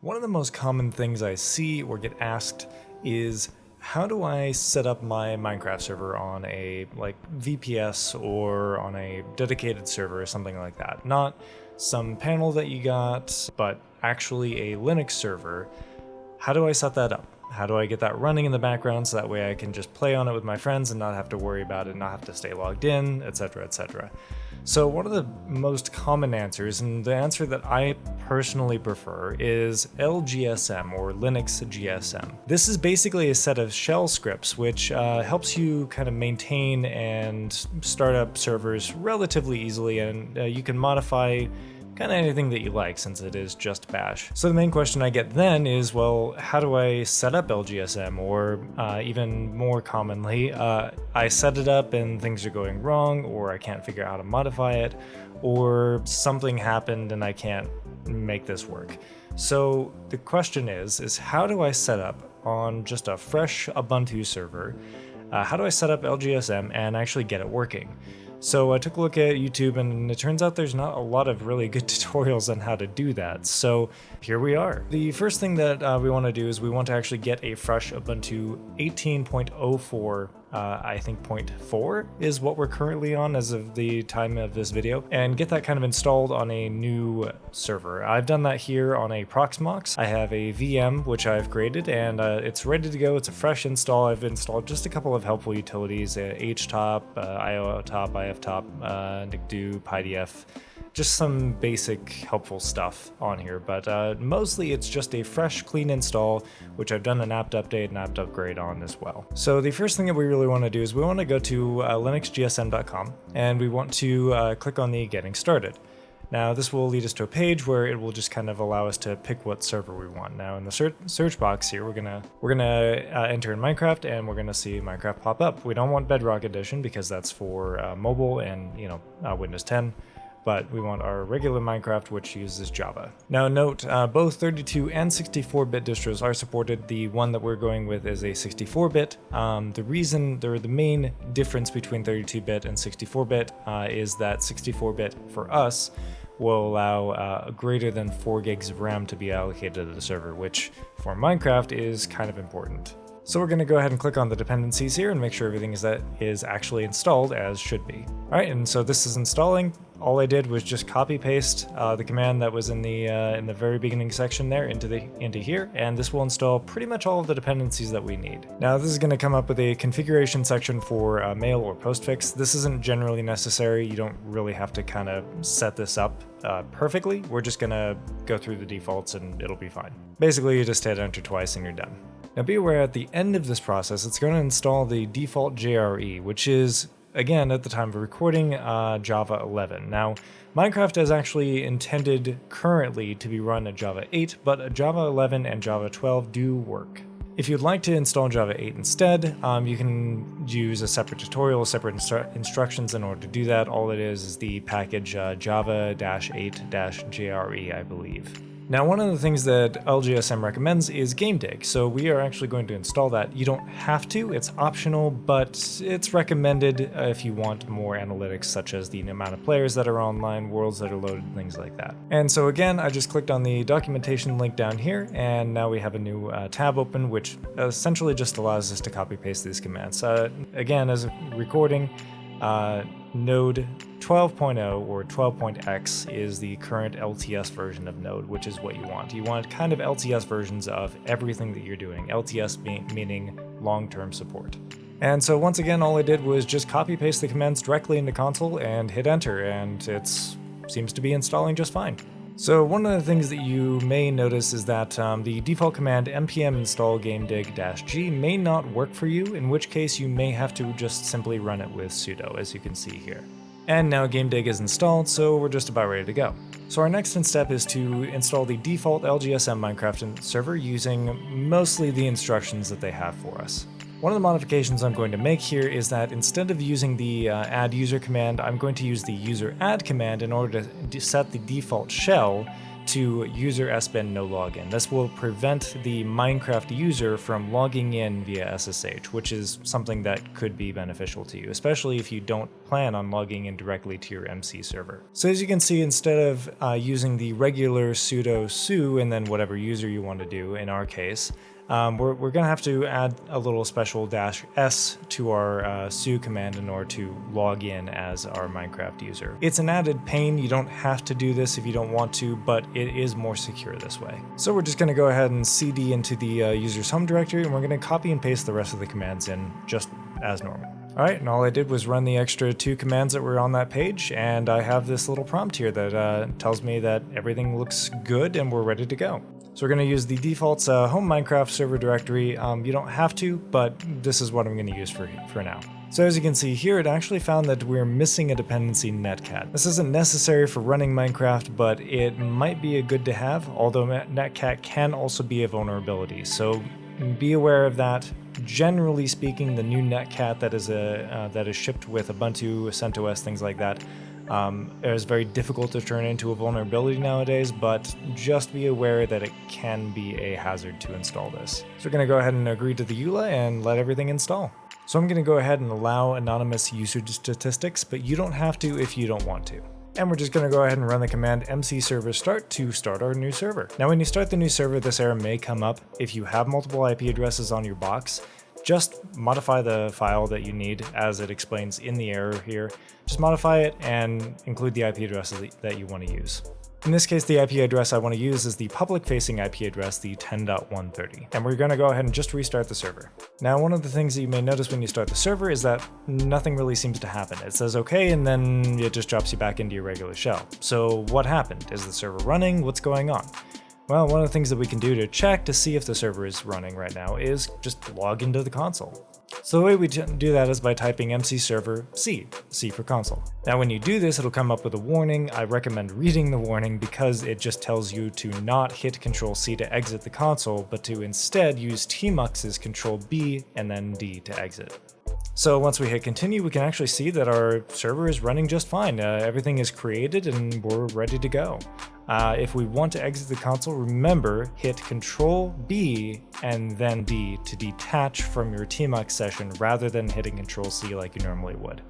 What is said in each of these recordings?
One of the most common things I see or get asked is, how do I set up my Minecraft server on a VPS or on a dedicated server or something like that? Not some panel that you got, but actually a Linux server. How do I set that up? How do I get that running in the background so that way I can just play on it with my friends and not have to worry about it, not have to stay logged in, etc., etc. So one of the most common answers, and the answer that I personally prefer, is LGSM, or Linux GSM. This is basically a set of shell scripts which helps you kind of maintain and start up servers relatively easily, and you can modify kind of anything that you like since it is just bash. So the main question I get then is, well, how do I set up LGSM? Or even more commonly, I set it up and things are going wrong, or I can't figure out how to modify it, or something happened and I can't make this work. So the question is how do I set up on just a fresh Ubuntu server? How do I set up LGSM and actually get it working? So I took a look at YouTube, and it turns out there's not a lot of really good tutorials on how to do that. So here we are. The first thing that we want to do is we want to actually get a fresh Ubuntu 18.04. I think 0.4 is what we're currently on as of the time of this video, and get that kind of installed on a new server. I've done that here on a Proxmox. I have a VM which I've created, and it's ready to go. It's a fresh install. I've installed just a couple of helpful utilities: htop, iotop, iftop, nicdo, pydf. Just some basic helpful stuff on here, but mostly it's just a fresh, clean install, which I've done an apt update and apt upgrade on as well. So the first thing that we really want to do is we want to go to linuxgsm.com, and we want to click on the Getting Started. Now this will lead us to a page where it will just kind of allow us to pick what server we want. Now in the search box here, we're gonna enter in Minecraft, and we're gonna see Minecraft pop up. We don't want Bedrock Edition because that's for mobile and Windows 10. But we want our regular Minecraft, which uses Java. Now note, both 32 and 64-bit distros are supported. The one that we're going with is a 64-bit. The main difference between 32-bit and 64-bit is that 64-bit for us will allow greater than 4 gigs of RAM to be allocated to the server, which for Minecraft is kind of important. So we're going to go ahead and click on the dependencies here and make sure everything is actually installed as should be. All right, and so this is installing. All I did was just copy paste the command that was in the very beginning section there into here, and this will install pretty much all of the dependencies that we need. Now this is going to come up with a configuration section for mail or postfix. This isn't generally necessary. You don't really have to kind of set this up perfectly. We're just going to go through the defaults and it'll be fine. Basically, you just hit enter twice and you're done. Now be aware, at the end of this process, it's going to install the default JRE, which is, again, at the time of recording, Java 11. Now, Minecraft is actually intended currently to be run at Java 8, but Java 11 and Java 12 do work. If you'd like to install Java 8 instead, you can use a separate tutorial, separate instructions in order to do that. All it is the package java-8-jre, I believe. Now, one of the things that LGSM recommends is game dig, so we are actually going to install that. You don't have to, it's optional, but it's recommended if you want more analytics, such as the amount of players that are online, worlds that are loaded, things like that. And so again, I just clicked on the documentation link down here, and now we have a new tab open, which essentially just allows us to copy paste these commands. Again, as a recording, Node 12.0 or 12.x is the current LTS version of Node, which is what you want. You want kind of LTS versions of everything that you're doing, LTS meaning long-term support. And so once again, all I did was just copy paste the commands directly into console and hit enter, and it seems to be installing just fine. So one of the things that you may notice is that the default command npm install gamedig-g may not work for you, in which case you may have to just simply run it with sudo, as you can see here. And now gamedig is installed, so we're just about ready to go. So our next step is to install the default LGSM Minecraft server using mostly the instructions that they have for us. One of the modifications I'm going to make here is that instead of using the add user command, I'm going to use the user add command in order to set the default shell to user sbin no login. This will prevent the Minecraft user from logging in via SSH, which is something that could be beneficial to you, especially if you don't plan on logging in directly to your MC server. So as you can see, instead of using the regular sudo su and then whatever user you want to do, in our case, we're going to have to add a little special -s to our su command in order to log in as our Minecraft user. It's an added pain. You don't have to do this if you don't want to, but it is more secure this way. So we're just going to go ahead and cd into the user's home directory, and we're going to copy and paste the rest of the commands in just as normal. Alright, and all I did was run the extra 2 commands that were on that page, and I have this little prompt here that tells me that everything looks good and we're ready to go. So we're going to use the default's home Minecraft server directory. You don't have to, but this is what I'm going to use for now. So as you can see here, it actually found that we're missing a dependency netcat. This isn't necessary for running Minecraft, but it might be a good to have, although netcat can also be a vulnerability, so be aware of that. Generally speaking, the new netcat that is shipped with Ubuntu, CentOS, things like that, is very difficult to turn into a vulnerability nowadays, but just be aware that it can be a hazard to install this. So we're going to go ahead and agree to the EULA and let everything install. So I'm going to go ahead and allow anonymous user statistics, but you don't have to if you don't want to. And we're just going to go ahead and run the command mcserver start to start our new server. Now when you start the new server, this error may come up. If you have multiple IP addresses on your box, just modify the file that you need as it explains in the error here. Just modify it and include the IP address that you want to use. In this case, the IP address I want to use is the public-facing IP address, the 10.130. And we're going to go ahead and just restart the server. Now, one of the things that you may notice when you start the server is that nothing really seems to happen. It says okay, and then it just drops you back into your regular shell. So what happened? Is the server running? What's going on? Well, one of the things that we can do to check to see if the server is running right now is just log into the console. So the way we do that is by typing mcserver C for console. Now when you do this, it'll come up with a warning. I recommend reading the warning because it just tells you to not hit Control-C to exit the console, but to instead use tmux's Control-B and then D to exit. So once we hit continue, we can actually see that our server is running just fine. Everything is created and we're ready to go. If we want to exit the console, remember, hit Control-B and then D to detach from your tmux session rather than hitting Control-C like you normally would.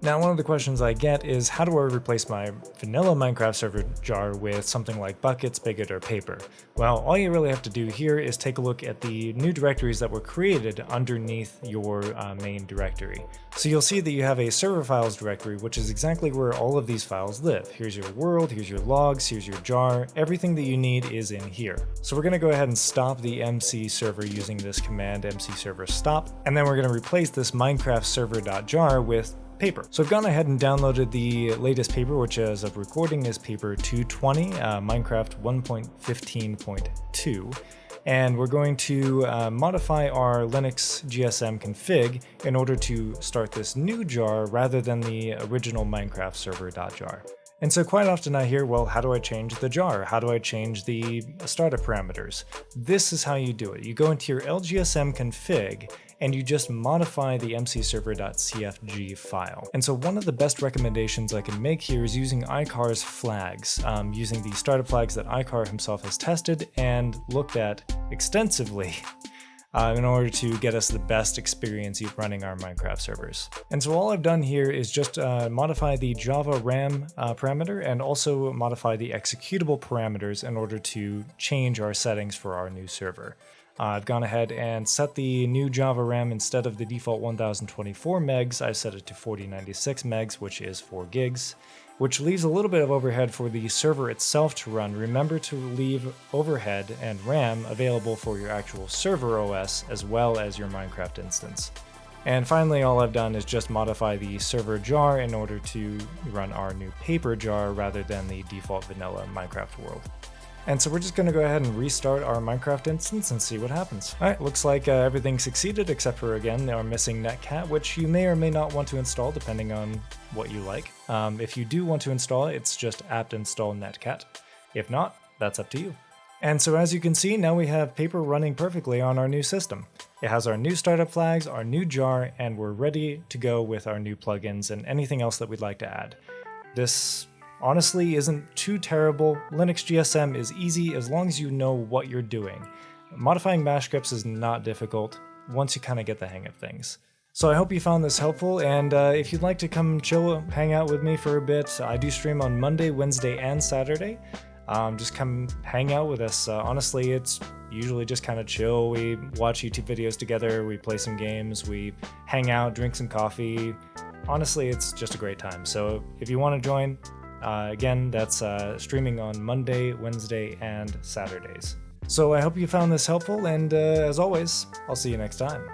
Now, one of the questions I get is, how do I replace my vanilla Minecraft server jar with something like Bucket, Spigot, or Paper? Well, all you really have to do here is take a look at the new directories that were created underneath your main directory. So you'll see that you have a server files directory, which is exactly where all of these files live. Here's your world, here's your logs, here's your jar. Everything that you need is in here. So we're going to go ahead and stop the MC server using this command mcserver stop, and then we're going to replace this Minecraft server.jar with Paper. So I've gone ahead and downloaded the latest paper, which as of recording is paper 220, Minecraft 1.15.2. And we're going to modify our Linux GSM config in order to start this new jar rather than the original Minecraft server.jar. And so quite often I hear, well, how do I change the jar? How do I change the startup parameters? This is how you do it. You go into your LGSM config and you just modify the mcserver.cfg file. And so one of the best recommendations I can make here is using iCar's flags, using the startup flags that iCar himself has tested and looked at extensively in order to get us the best experience running our Minecraft servers. And so all I've done here is just modify the Java RAM parameter and also modify the executable parameters in order to change our settings for our new server. I've gone ahead and set the new Java RAM, instead of the default 1024 megs, I've set it to 4096 megs, which is 4 gigs, which leaves a little bit of overhead for the server itself to run. Remember to leave overhead and RAM available for your actual server OS as well as your Minecraft instance. And finally, all I've done is just modify the server jar in order to run our new paper jar rather than the default vanilla Minecraft world. And so we're just going to go ahead and restart our Minecraft instance and see what happens. Alright, looks like everything succeeded except for, again, our missing netcat, which you may or may not want to install depending on what you like. If you do want to install it, it's just apt install netcat. If not, that's up to you. And so as you can see, now we have paper running perfectly on our new system. It has our new startup flags, our new jar, and we're ready to go with our new plugins and anything else that we'd like to add. This honestly isn't too terrible. Linux GSM is easy as long as you know what you're doing. Modifying bash scripts is not difficult once you kind of get the hang of things. So I hope you found this helpful, and if you'd like to come chill, hang out with me for a bit, I do stream on Monday, Wednesday, and Saturday. Just come hang out with us. Honestly, it's usually just kind of chill. We watch YouTube videos together, we play some games, we hang out, drink some coffee. Honestly, it's just a great time. So if you want to join, again, that's streaming on Monday, Wednesday, and Saturdays. So I hope you found this helpful, and as always, I'll see you next time.